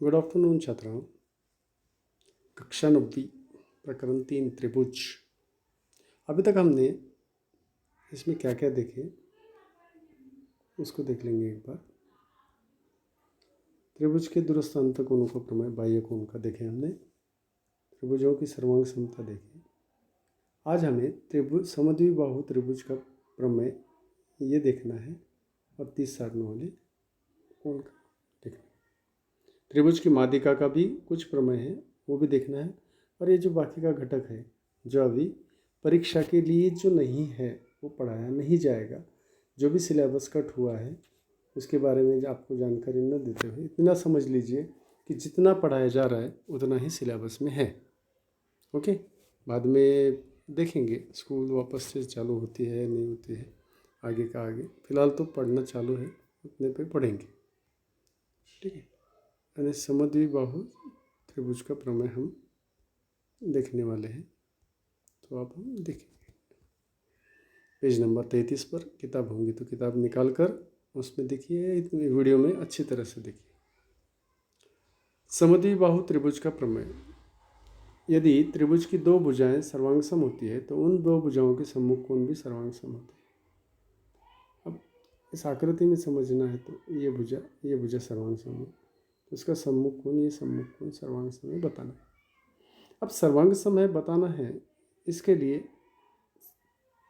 Good afternoon छात्राओं। कक्षा 9 प्रकरण 3 त्रिभुज। अभी तक हमने इसमें क्या क्या देखे उसको देख लेंगे एक बार। त्रिभुज के दूरस्थ अंतकोणों का प्रमेय, बाह्य कोण का देखे हमने। त्रिभुजों की सर्वांग समता देखी। आज हमें त्रिभुज समद्विबाहु त्रिभुज का प्रमेय ये देखना है और 30 सारणों वाले कोण का देखना है। त्रिभुज की माध्यिका का भी कुछ प्रमेय है, वो भी देखना है। और ये जो बाकी का घटक है जो अभी परीक्षा के लिए जो नहीं है वो पढ़ाया नहीं जाएगा, जो भी सिलेबस कट हुआ है उसके बारे में आपको जानकारी न देते हुए इतना समझ लीजिए कि जितना पढ़ाया जा रहा है उतना ही सिलेबस में है। ओके, बाद में देखेंगे स्कूल वापस से चालू होती है नहीं होती है, आगे का आगे। फिलहाल तो पढ़ना चालू है, उतने पे पढ़ेंगे। ठीक है, यानी समद्विबाहु त्रिभुज का प्रमेय हम देखने वाले हैं। तो आप हम देखेंगे पेज नंबर 33 पर। किताब होंगी तो किताब निकाल कर उसमें देखिए, इतनी वीडियो में अच्छी तरह से देखिए। समद्विबाहु त्रिभुज का प्रमेय। यदि त्रिभुज की दो भुजाएं सर्वांगसम होती है तो उन दो भुजाओं के सम्मुख कोण भी सर्वांगसम होते हैं। अब इस आकृति में समझना है तो ये भुजा सर्वांगसम है, तो इसका सम्मुख कोण, ये सम्मुख कोण सर्वांगसम है बताना है। अब सर्वांगसम है बताना है, इसके लिए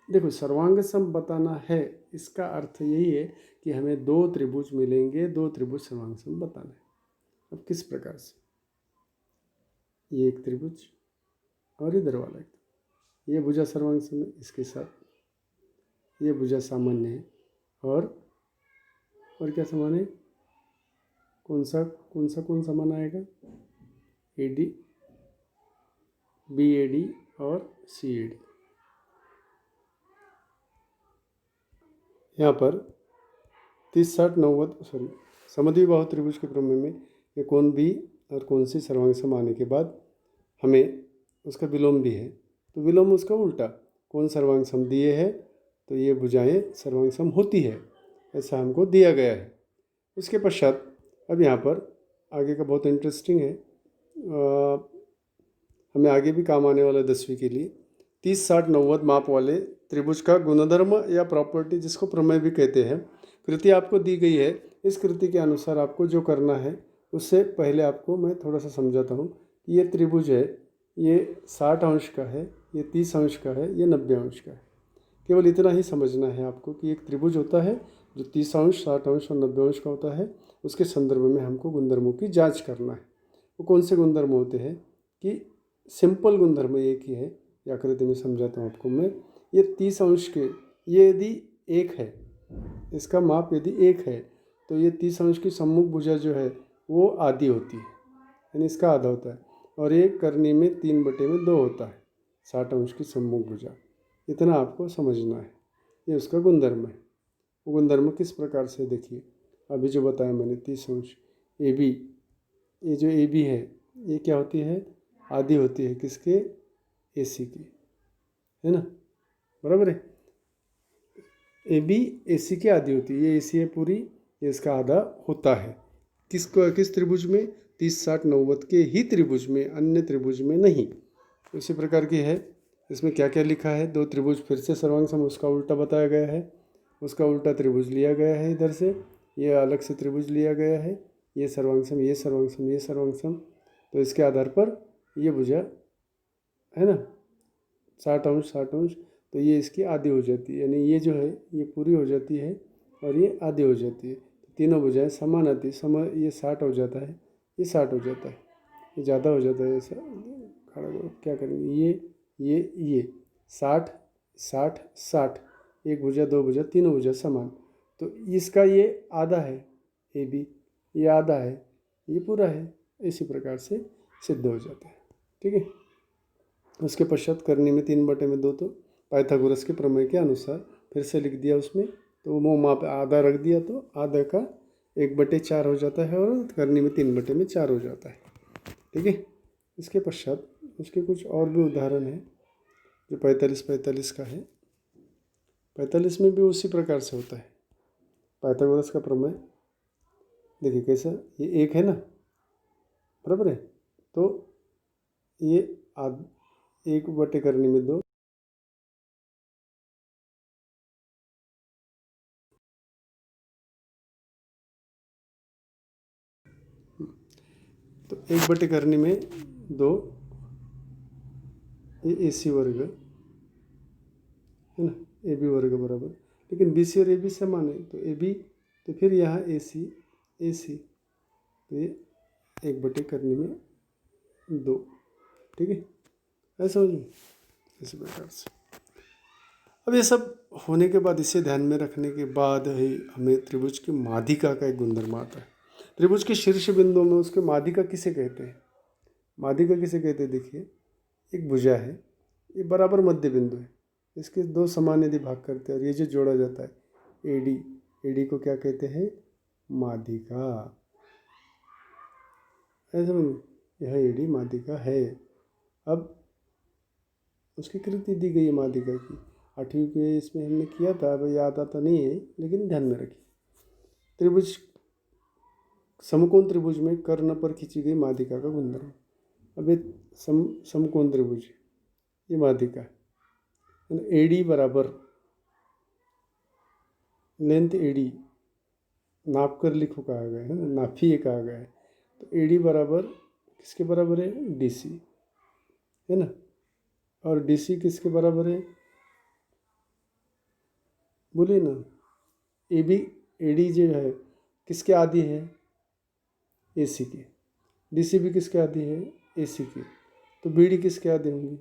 देखो सर्वांगसम बताना है इसका अर्थ यही है कि हमें दो त्रिभुज मिलेंगे, दो त्रिभुज सर्वांगसम बताना है। अब किस प्रकार से? ये एक त्रिभुज और इधर वाला एक, ये भुजा सर्वांगसम है, इसके साथ ये भुजा सामान्य है। और क्या समान है? कौन सा कोण समान आएगा? AD, BAD और CAD। यहाँ पर 30, 60, 90 समद्विबाहु त्रिभुज के प्रमेय में ये कोण भी और कोण सी सर्वांगसम आने के बाद हमें उसका विलोम भी है, तो विलोम उसका उल्टा, कोण सर्वांगसम दिए है तो ये भुजाएं सर्वांगसम होती है, ऐसा हमको दिया गया है। उसके पश्चात अब यहाँ पर आगे का बहुत इंटरेस्टिंग है, हमें आगे भी काम आने वाला है 10वीं के लिए। 30, 60, 90 माप वाले त्रिभुज का गुणधर्म या प्रॉपर्टी, जिसको प्रमेय भी कहते हैं, कृति आपको दी गई है। इस कृति के अनुसार आपको जो करना है, उससे पहले आपको मैं थोड़ा सा समझाता हूँ कि ये त्रिभुज है, ये 60 अंश का है, ये 30 अंश का है, ये 90 अंश का है। केवल इतना ही समझना है आपको कि एक त्रिभुज होता है जो 30 अंश, 60 अंश और 90 अंश का होता है। उसके संदर्भ में हमको गुणधर्मों की जांच करना है। वो कौन से गुणधर्म होते हैं कि सिंपल गुणधर्म एक ही है, या आकृति में समझाता हूँ आपको मैं। ये 30 अंश के, ये यदि एक है, इसका माप यदि एक है तो ये 30 अंश की सम्मुख भुजा जो है वो आधी होती है, यानी इसका आधा होता है। और ये करनी में 3/2 होता है, 60 अंश की सम्मुख भुजा। इतना आपको समझना है, ये उसका गुणधर्म है। वो गुणधर्म किस प्रकार से देखिए, अभी जो बताया मैंने 30 अंश AB, ये जो AB है ये क्या होती है? आधी होती है किसके? AC की, है ना? बराबर है। AB AC की आधी होती है, ये AC है पूरी, ये इसका आधा होता है। किस त्रिभुज में? 30, 60, 90 के ही त्रिभुज में, अन्य त्रिभुज में नहीं। उसी प्रकार की है। इसमें क्या क्या लिखा है? दो त्रिभुज फिर से सर्वांगसम, उसका उल्टा बताया गया है। उसका उल्टा त्रिभुज लिया गया है इधर से, ये अलग से त्रिभुज लिया गया है। ये सर्वांगसम, ये सर्वांगसम, ये सर्वांगसम। तो इसके आधार पर ये भुजा है ना 60 अंश, 60 अंश, तो ये इसकी आधी हो जाती है, यानी ये जो है ये पूरी हो जाती है और ये आधी हो जाती है। तो तीनों भुजाएं समान आती है। ये 60 हो जाता है, ये 60 हो जाता है, ये ज़्यादा हो जाता है। ऐसा खड़ा करो, क्या करेंगे? ये 60, 60, 60, एक भुजा, दो भुजा, तीनों भुजा समान। तो इसका ये आधा है AB, ये आधा है, ये पूरा है। इसी प्रकार से सिद्ध हो जाता है। ठीक है। उसके पश्चात करनी में 3/2, तो पाइथागोरस के प्रमेय के अनुसार फिर से लिख दिया उसमें, तो वो माप आधा रख दिया तो आधा का 1/4 हो जाता है और करनी में 3/4 हो जाता है। ठीक है। इसके पश्चात उसके कुछ और भी उदाहरण हैं जो 45 का है। 45 में भी उसी प्रकार से होता है पाइथागोरस का प्रमेय। देखिए कैसा, ये एक है ना, बराबर है। तो ये 1/2 तो 1/2 ये AC वर्ग है ना, AB वर्ग बराबर, लेकिन BC और AB समान है तो AB, तो फिर यहाँ AC तो ये 1/2 ठीक है, ऐसा समझ में, इसी प्रकार से। अब ये सब होने के बाद, इसे ध्यान में रखने के बाद ही हमें त्रिभुज की माध्यिका का एक गुणधर्म आता है। त्रिभुज के शीर्ष बिंदु में उसके माध्यिका किसे कहते हैं? माध्यिका किसे कहते हैं? देखिए, एक भुजा है, ये बराबर मध्य बिंदु है, इसके दो समान यदि भाग करते हैं और ये जो जोड़ा जाता है AD को क्या कहते हैं? माध्यिका। ऐसा यह AD माध्यिका है। अब उसकी कृति दी गई है माध्यिका की, 8वीं के इसमें हमने किया था, अब याद आता नहीं है, लेकिन ध्यान में रखिए। त्रिभुज, समकोण त्रिभुज में कर्ण पर खींची गई माध्यिका का गुणधर्म। अब ये समकोण त्रिभुज, ये माध्यिका है, AD बराबर लेंथ AD नाप कर लिखो कहा गया है ना, नाफिए कहा गया है, तो AD बराबर किसके बराबर है? DC है ना, और DC किसके बराबर है? बोलिए ना। AD जो है किसके आदि है? AC के। DC भी किसके आदि है? AC के। तो BD किसके आदि होंगे?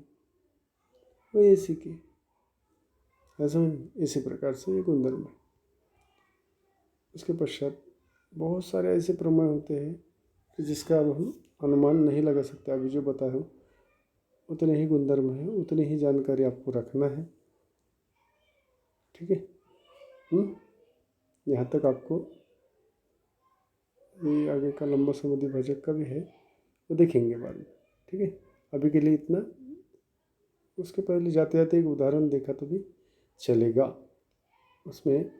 वो AC के। ऐसा इसी प्रकार से ये गुणधर्म है। उसके पश्चात बहुत सारे ऐसे प्रमेय होते हैं कि जिसका अब हम अनुमान नहीं लगा सकते। अभी जो बताया हूँ उतने ही गुणधर्म है, उतनी ही जानकारी आपको रखना है, ठीक है। यहाँ तक आपको ये आगे का लंबा समूदी भाजक का भी है, वो देखेंगे बाद में, ठीक है। अभी के लिए इतना। उसके पहले जाते जाते एक उदाहरण देखा तो भी चलेगा। उसमें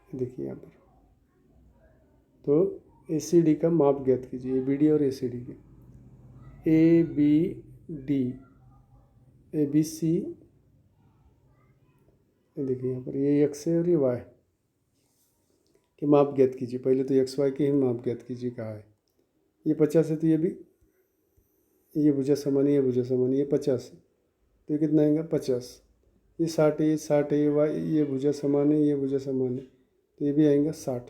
देखिए यहाँ पर, तो ACD का माप ज्ञात कीजिए, ABD और ACD के। ABD ABC, देखिए यहाँ पर ये X है और ये Y के माप ज्ञात कीजिए। पहले तो XY के ही माप ज्ञात कीजिए कहा है। ये 50 है तो ये भी, ये भुजा समान है, ये भुजा समान है, ये 50 है तो ये कितना आएगा? 50। ये 60 है, ये 60 है, ये भुजा समान है, ये भुजा समान है, तो ये भी आएगा 60।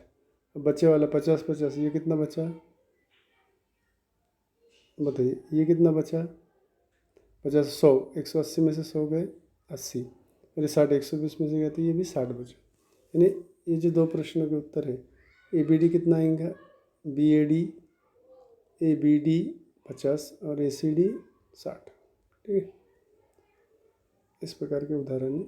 अब बच्चे वाला 50 50, ये कितना बचा? बताइए ये कितना बचा? 50 100, 180 में से 100 गए 80, और ये 60 120 में से गए तो ये भी 60 बचा। यानी ये जो दो प्रश्नों के उत्तर है, ABD कितना आएगा? ABD 50 और ACD 60, ठीक है। इस प्रकार के उदाहरण है।